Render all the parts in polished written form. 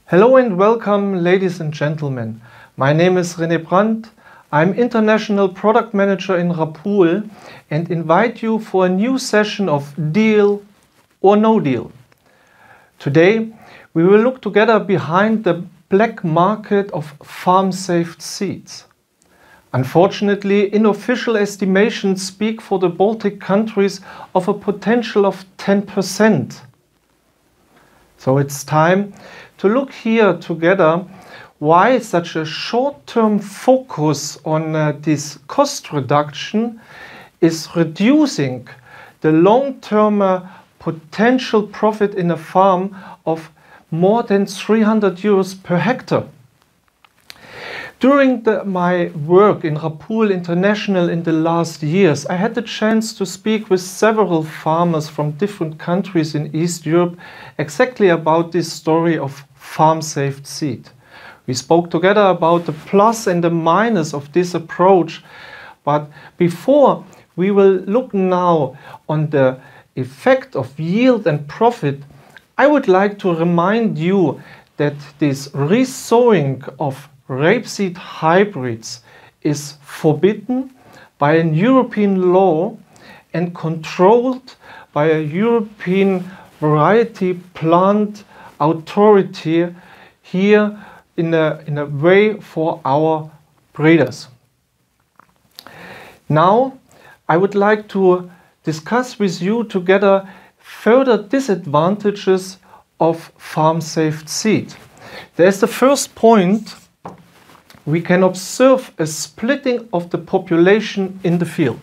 Hello and welcome, ladies and gentlemen. My name is Renē Brendu. I'm International Product Manager in Rapul and invite you for a new session of Deal or No Deal. Today we will look together behind the black market of farm-saved seeds. Unfortunately, unofficial estimations speak for the Baltic countries of a potential of 10%. So it's time to look here together why such a short-term focus on this cost reduction is reducing the long-term potential profit in a farm of more than 300 euros per hectare. During my work in Rapul International in the last years, I had the chance to speak with several farmers from different countries in East Europe exactly about this story of farm-saved seed. We spoke together about the plus and the minus of this approach, but before we will look now on the effect of yield and profit, I would like to remind you that this resowing of rapeseed hybrids is forbidden by a European law and controlled by a European variety plant authority here in a way for our breeders. Now I would like to discuss with you together further disadvantages of farm-saved seed. There's the first point. We can observe a splitting of the population in the field.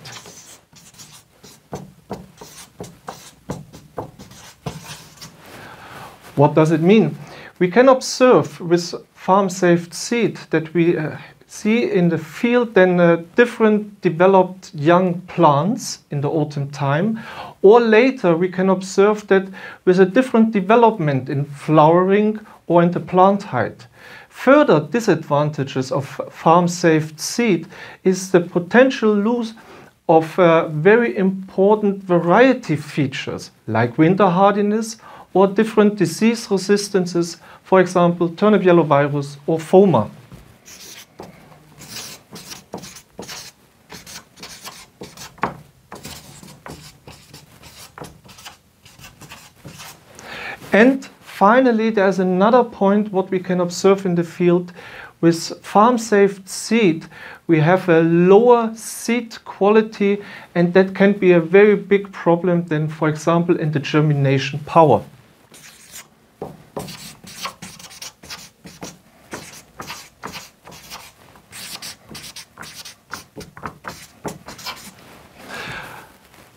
What does it mean? We can observe with farm-saved seed that we see in the field then different developed young plants in the autumn time, or later we can observe that with a different development in flowering or in the plant height. Further disadvantages of farm-saved seed is the potential loss of very important variety features like winter hardiness or different disease resistances, for example turnip yellow virus or FOMA. And finally, there's another point what we can observe in the field. With farm-saved seed, we have a lower seed quality, and that can be a very big problem than, for example, in the germination power.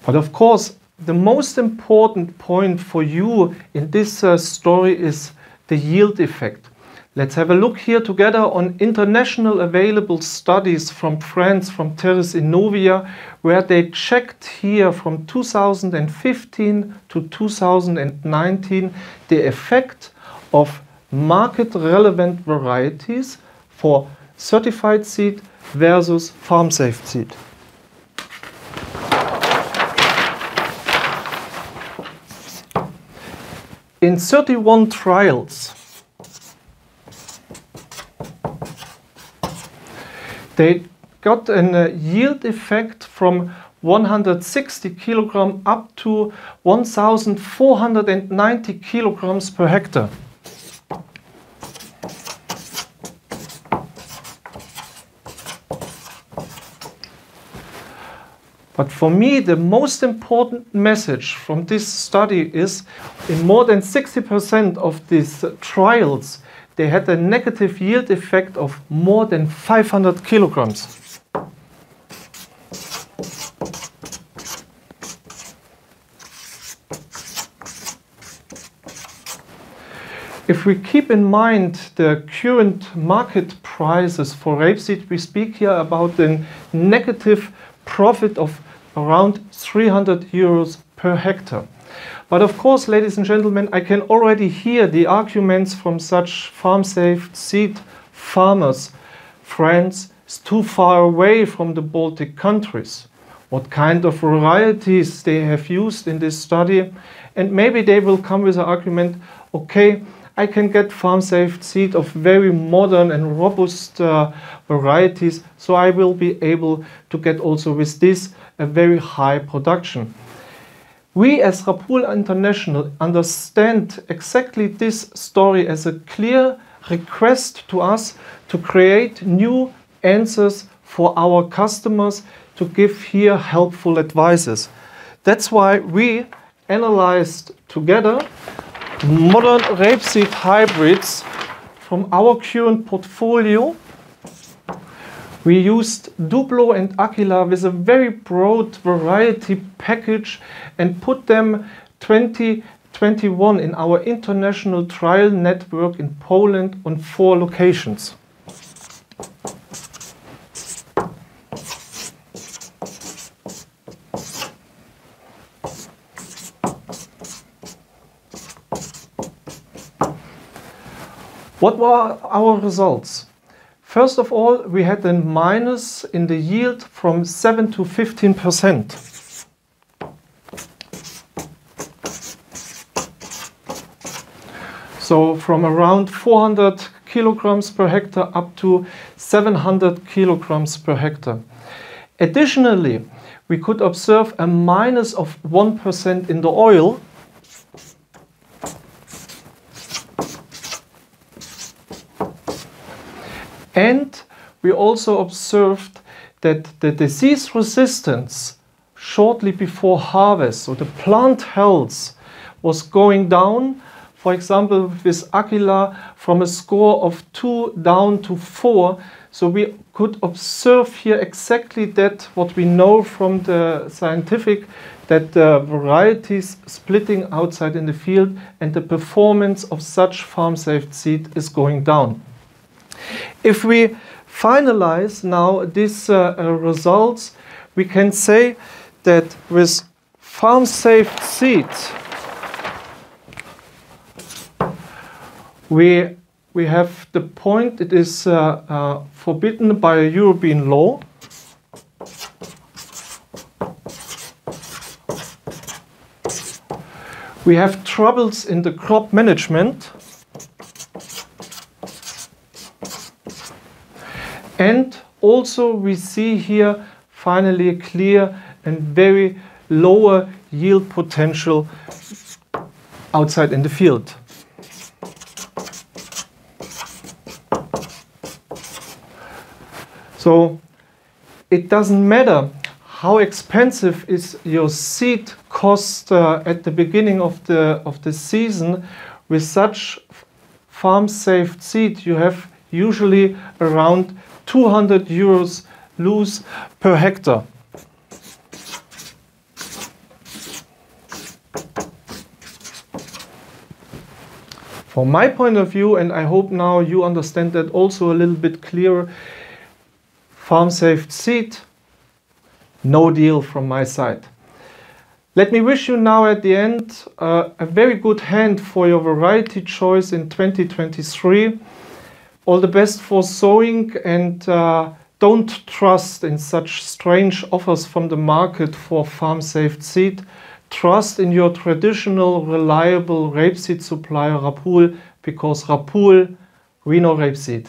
But of course, the most important point for you in this story is the yield effect. Let's have a look here together on international available studies from France, from Terres Innovia, where they checked here from 2015 to 2019 the effect of market-relevant varieties for certified seed versus farm-saved seed. In 31 trials, they got a yield effect from 160 kilogram up to 1,490 kilograms per hectare. But for me, the most important message from this study is in more than 60% of these trials, they had a negative yield effect of more than 500 kilograms. If we keep in mind the current market prices for rapeseed, we speak here about a negative profit of around 300 euros per hectare. But of course, ladies and gentlemen, I can already hear the arguments from such farm-saved seed farmers. France is too far away from the Baltic countries. What kind of varieties they have used in this study? And maybe they will come with the argument, okay, I can get farm-safe seed of very modern and robust varieties, so I will be able to get also with this a very high production. We as Rapul International understand exactly this story as a clear request to us to create new answers for our customers, to give here helpful advices. That's why we analyzed together modern rapeseed hybrids from our current portfolio. We used Duplo and Aquila with a very broad variety package and put them 2021 in our international trial network in Poland on 4 locations. What were our results? First of all, we had a minus in the yield from 7 to 15%. So from around 400 kilograms per hectare up to 700 kilograms per hectare. Additionally, we could observe a minus of 1% in the oil. And we also observed that the disease resistance shortly before harvest, so the plant health, was going down. For example, with Aquila, from a score of 2 down to 4. So we could observe here exactly that what we know from the scientific, that the varieties splitting outside in the field and the performance of such farm-safe seed is going down. If we finalize now these results, we can say that with farm-safe seed, we have the point, it is forbidden by a European law. We have troubles in the crop management. And also we see here finally a clear and very lower yield potential outside in the field. So it doesn't matter how expensive is your seed cost at the beginning of the season. With such farm-safe seed, you have usually around 200 euros loss per hectare. From my point of view, and I hope now you understand that also a little bit clearer, farm-safe seed, no deal from my side. Let me wish you now at the end a very good hand for your variety choice in 2023. All the best for sowing, and don't trust in such strange offers from the market for farm-safe seed. Trust in your traditional, reliable rapeseed supplier Rapul, because Rapul, we know rapeseed.